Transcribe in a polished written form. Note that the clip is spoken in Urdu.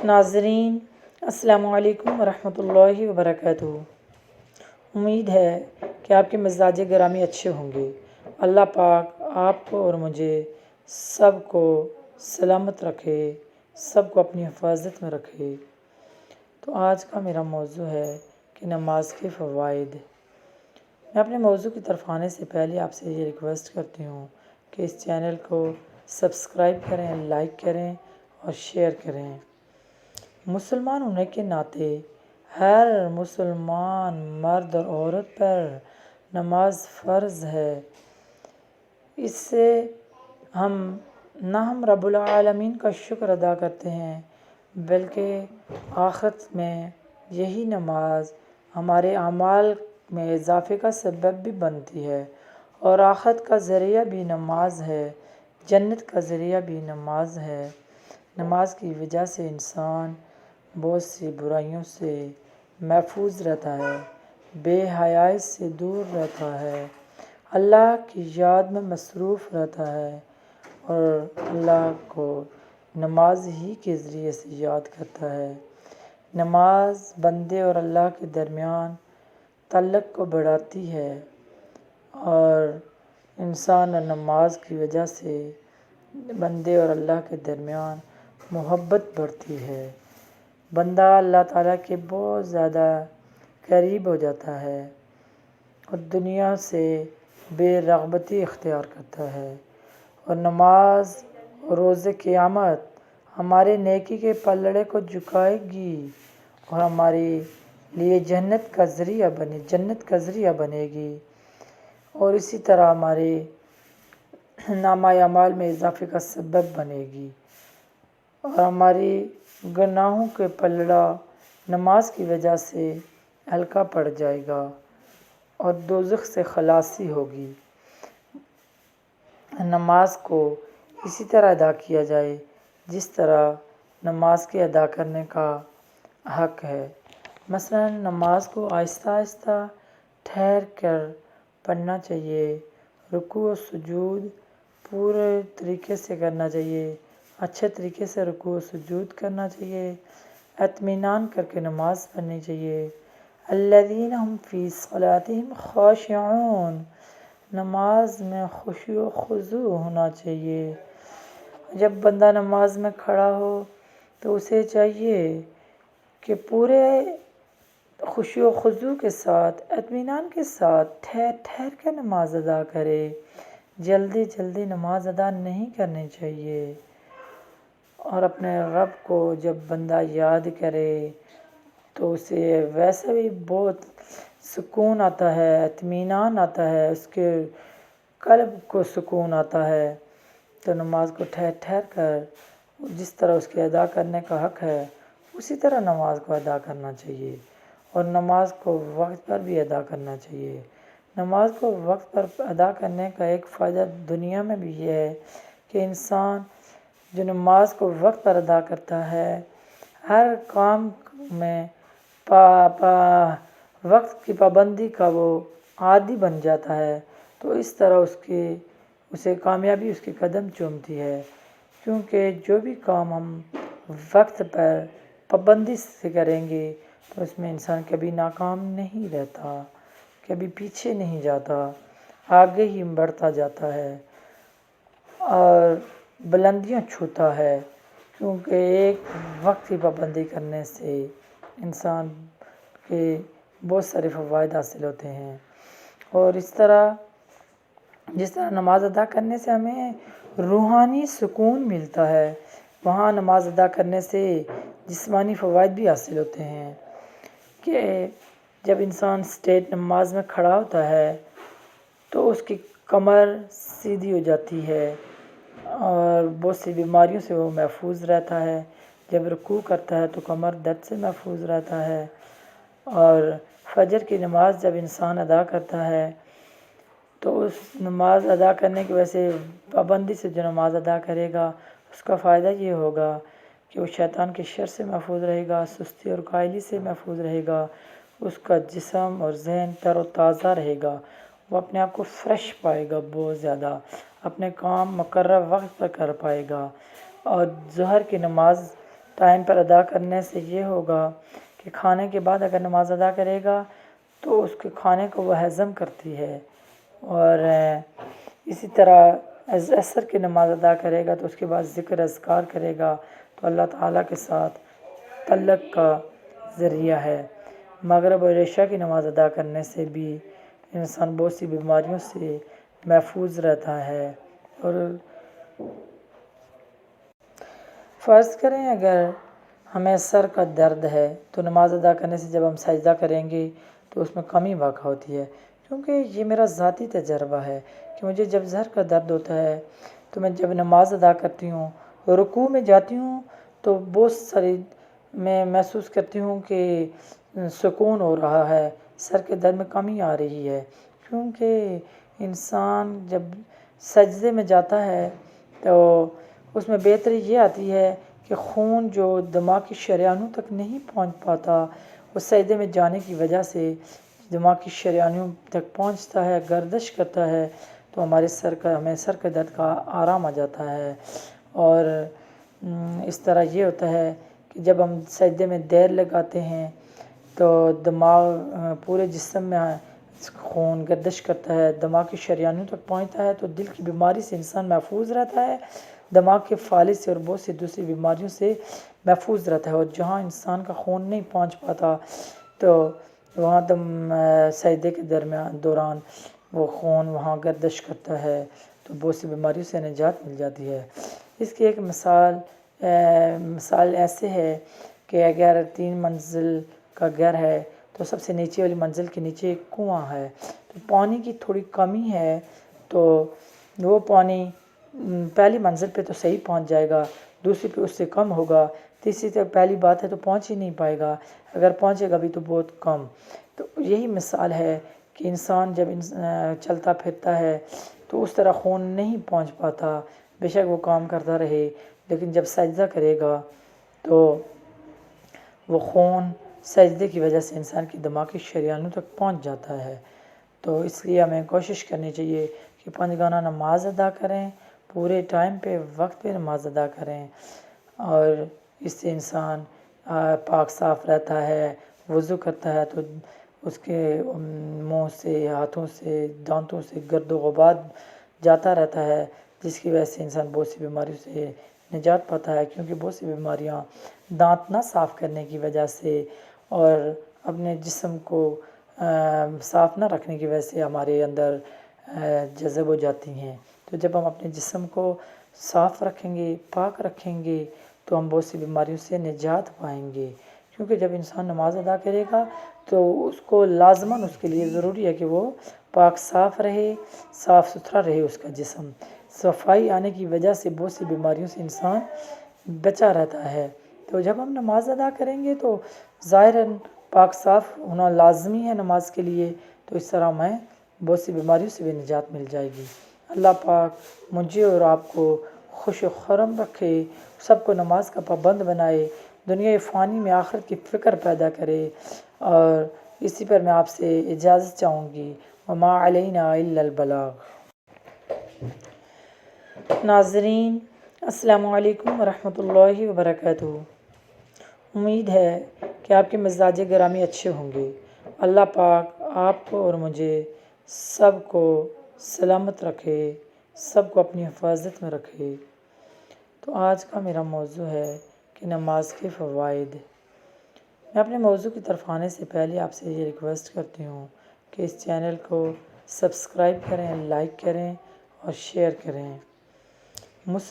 ناظرین السلام علیکم ورحمۃ اللہ وبرکاتہ۔ امید ہے کہ آپ کے مزاج گرامی اچھے ہوں گے۔ اللہ پاک آپ کو اور مجھے سب کو سلامت رکھے، سب کو اپنی حفاظت میں رکھے۔ تو آج کا میرا موضوع ہے کہ نماز کے فوائد۔ میں اپنے موضوع کی طرف آنے سے پہلے آپ سے یہ ریکویسٹ کرتی ہوں کہ اس چینل کو سبسکرائب کریں، لائک کریں اور شیئر کریں۔ مسلمان ہونے کے ناطے ہر مسلمان مرد اور عورت پر نماز فرض ہے۔ اس سے ہم رب العالمین کا شکر ادا کرتے ہیں، بلکہ آخرت میں یہی نماز ہمارے اعمال میں اضافے کا سبب بھی بنتی ہے، اور آخرت کا ذریعہ بھی نماز ہے، جنت کا ذریعہ بھی نماز ہے۔ نماز کی وجہ سے انسان بہت سی برائیوں سے محفوظ رہتا ہے، بے حیائی سے دور رہتا ہے، اللہ کی یاد میں مصروف رہتا ہے اور اللہ کو نماز ہی کے ذریعے سے یاد کرتا ہے۔ نماز بندے اور اللہ کے درمیان تعلق کو بڑھاتی ہے، اور انسان اور نماز کی وجہ سے بندے اور اللہ کے درمیان محبت بڑھتی ہے۔ بندہ اللہ تعالیٰ کے بہت زیادہ قریب ہو جاتا ہے اور دنیا سے بے رغبتی اختیار کرتا ہے، اور نماز روز قیامت ہمارے نیکی کے پلڑے کو جھکائے گی اور ہمارے لیے جنت کا ذریعہ بنے گی، اور اسی طرح ہمارے نامہ اعمال میں اضافے کا سبب بنے گی، اور ہماری گناہوں کے پلڑا نماز کی وجہ سے ہلکا پڑ جائے گا اور دوزخ سے خلاصی ہوگی۔ نماز کو اسی طرح ادا کیا جائے جس طرح نماز کے ادا کرنے کا حق ہے۔ مثلا نماز کو آہستہ آہستہ ٹھہر کر پڑھنا چاہیے، رکوع و سجود پورے طریقے سے کرنا چاہیے، اچھے طریقے سے رکوع و سجود کرنا چاہیے، اطمینان کر کے نماز پڑھنی چاہیے۔ الذین هم فی صلاتہم خاشعون، نماز میں خشوع و خضوع ہونا چاہیے۔ جب بندہ نماز میں کھڑا ہو تو اسے چاہیے کہ پورے خشوع و خضوع کے ساتھ، اطمینان کے ساتھ ٹھہر کر نماز ادا کرے۔ جلدی نماز ادا نہیں کرنی چاہیے، اور اپنے رب کو جب بندہ یاد کرے تو اسے ویسے بھی بہت سکون آتا ہے، اطمینان آتا ہے، اس کے قلب کو سکون آتا ہے۔ تو نماز کو ٹھہر کر جس طرح اس کے ادا کرنے کا حق ہے اسی طرح نماز کو ادا کرنا چاہیے، اور نماز کو وقت پر بھی ادا کرنا چاہیے۔ نماز کو وقت پر ادا کرنے کا ایک فائدہ دنیا میں بھی یہ ہے کہ انسان جو نماز کو وقت پر ادا کرتا ہے ہر کام میں وقت کی پابندی کا وہ عادی بن جاتا ہے، تو اس طرح اسے کامیابی اس کے قدم چومتی ہے، کیونکہ جو بھی کام ہم وقت پر پابندی سے کریں گے تو اس میں انسان کبھی ناکام نہیں رہتا، کبھی پیچھے نہیں جاتا، آگے ہی بڑھتا جاتا ہے اور بلندیاں چھوتا ہے، کیونکہ ایک وقت کی پابندی کرنے سے انسان کے بہت سارے فوائد حاصل ہوتے ہیں۔ اور جس طرح نماز ادا کرنے سے ہمیں روحانی سکون ملتا ہے، وہاں نماز ادا کرنے سے جسمانی فوائد بھی حاصل ہوتے ہیں، کہ جب انسان اسٹیٹ نماز میں کھڑا ہوتا ہے تو اس کی کمر سیدھی ہو جاتی ہے اور بہت سی بیماریوں سے وہ محفوظ رہتا ہے۔ جب رکوع کرتا ہے تو کمر درد سے محفوظ رہتا ہے، اور فجر کی نماز جب انسان ادا کرتا ہے تو اس نماز ادا کرنے کی وجہ سے پابندی سے جو نماز ادا کرے گا اس کا فائدہ یہ ہوگا کہ وہ شیطان کے شر سے محفوظ رہے گا، سستی اور کاہلی سے محفوظ رہے گا، اس کا جسم اور ذہن تر و تازہ رہے گا، وہ اپنے آپ کو فریش پائے گا، بہت زیادہ اپنے کام مقررہ وقت پر کر پائے گا، اور ظہر کی نماز ٹائم پر ادا کرنے سے یہ ہوگا کہ کھانے کے بعد اگر نماز ادا کرے گا تو اس کے کھانے کو وہ ہضم کرتی ہے، اور اسی طرح عصر کی نماز ادا کرے گا تو اس کے بعد ذکر اذکار کرے گا تو اللہ تعالیٰ کے ساتھ تعلق کا ذریعہ ہے۔ مغرب اور عشاء کی نماز ادا کرنے سے بھی انسان بہت سی بیماریوں سے محفوظ رہتا ہے۔ اور فرض کریں اگر ہمیں سر کا درد ہے تو نماز ادا کرنے سے جب ہم سجدہ کریں گے تو اس میں کمی واقع ہوتی ہے، کیونکہ یہ میرا ذاتی تجربہ ہے کہ مجھے جب سر کا درد ہوتا ہے تو میں جب نماز ادا کرتی ہوں، رکوع میں جاتی ہوں تو بہت ساری میں محسوس کرتی ہوں کہ سکون ہو رہا ہے، سر کے درد میں کمی آ رہی ہے، کیونکہ انسان جب سجدے میں جاتا ہے تو اس میں بہتری یہ آتی ہے کہ خون جو دماغ کی شریانوں تک نہیں پہنچ پاتا، وہ سجدے میں جانے کی وجہ سے دماغ کی شریانوں تک پہنچتا ہے، گردش کرتا ہے تو ہمیں سر کے درد کا آرام آ جاتا ہے۔ اور اس طرح یہ ہوتا ہے کہ جب ہم سجدے میں دیر لگاتے ہیں تو دماغ پورے جسم میں خون گردش کرتا ہے، دماغ کی شریانوں تک پہنچتا ہے تو دل کی بیماری سے انسان محفوظ رہتا ہے، دماغ کے فالج سے اور بہت سی دوسری بیماریوں سے محفوظ رہتا ہے۔ اور جہاں انسان کا خون نہیں پہنچ پاتا تو وہاں سجدے کے دوران وہ خون وہاں گردش کرتا ہے تو بہت سی بیماریوں سے نجات مل جاتی ہے۔ اس کی ایک مثال ایسے ہے کہ اگر 3 منزل کا گھر ہے تو سب سے نیچے والی منزل کے نیچے ایک کنواں ہے، تو پانی کی تھوڑی کمی ہے تو وہ پانی پہلی منزل پہ تو صحیح پہنچ جائے گا، دوسری پہ اس سے کم ہوگا، تیسری تو پہلی بات ہے تو پہنچ ہی نہیں پائے گا، اگر پہنچے گا بھی تو بہت کم۔ تو یہی مثال ہے کہ انسان جب چلتا پھرتا ہے تو اس طرح خون نہیں پہنچ پاتا، بے شک وہ کام کرتا رہے، لیکن جب سجدہ کرے گا تو وہ خون سجدے کی وجہ سے انسان کی دماغ کی شریانوں تک پہنچ جاتا ہے۔ تو اس لیے ہمیں کوشش کرنی چاہیے کہ 5 گانا نماز ادا کریں، پورے ٹائم پہ وقت پہ نماز ادا کریں، اور اس سے انسان پاک صاف رہتا ہے، وضو کرتا ہے تو اس کے منہ سے، ہاتھوں سے، دانتوں سے گرد و غبار جاتا رہتا ہے، جس کی وجہ سے انسان بہت سی بیماریوں سے نجات پاتا ہے، کیونکہ بہت سی بیماریاں دانت نہ صاف کرنے کی وجہ سے اور اپنے جسم کو صاف نہ رکھنے کی وجہ سے ہمارے اندر جذب ہو جاتی ہیں۔ تو جب ہم اپنے جسم کو صاف رکھیں گے، پاک رکھیں گے تو ہم بہت سی بیماریوں سے نجات پائیں گے، کیونکہ جب انسان نماز ادا کرے گا تو اس کو لازماً اس کے لیے ضروری ہے کہ وہ پاک صاف رہے، صاف ستھرا رہے اس کا جسم۔ صفائی آنے کی وجہ سے بہت سی بیماریوں سے انسان بچا رہتا ہے۔ تو جب ہم نماز ادا کریں گے تو ظاہراً پاک صاف ہونا لازمی ہے نماز کے لیے، تو اس طرح ہمیں بہت سی بیماریوں سے بھی نجات مل جائے گی۔ اللہ پاک مجھے اور آپ کو خوش و خرم رکھے، سب کو نماز کا پابند بنائے، دنیا فانی میں آخرت کی فکر پیدا کرے، اور اسی پر میں آپ سے اجازت چاہوں گی۔ وما علینا الا البلاغ۔ ناظرین السلام علیکم ورحمۃ اللہ وبرکاتہ۔ امید ہے کہ آپ کے مزاج گرامی اچھے ہوں گے۔ اللہ پاک آپ کو اور مجھے سب کو سلامت رکھے، سب کو اپنی حفاظت میں رکھے۔ تو آج کا میرا موضوع ہے کہ نماز کے فوائد۔ میں اپنے موضوع کی طرف آنے سے پہلے آپ سے یہ ریکویسٹ کرتی ہوں کہ اس چینل کو سبسکرائب کریں، لائک کریں اور شیئر کریں۔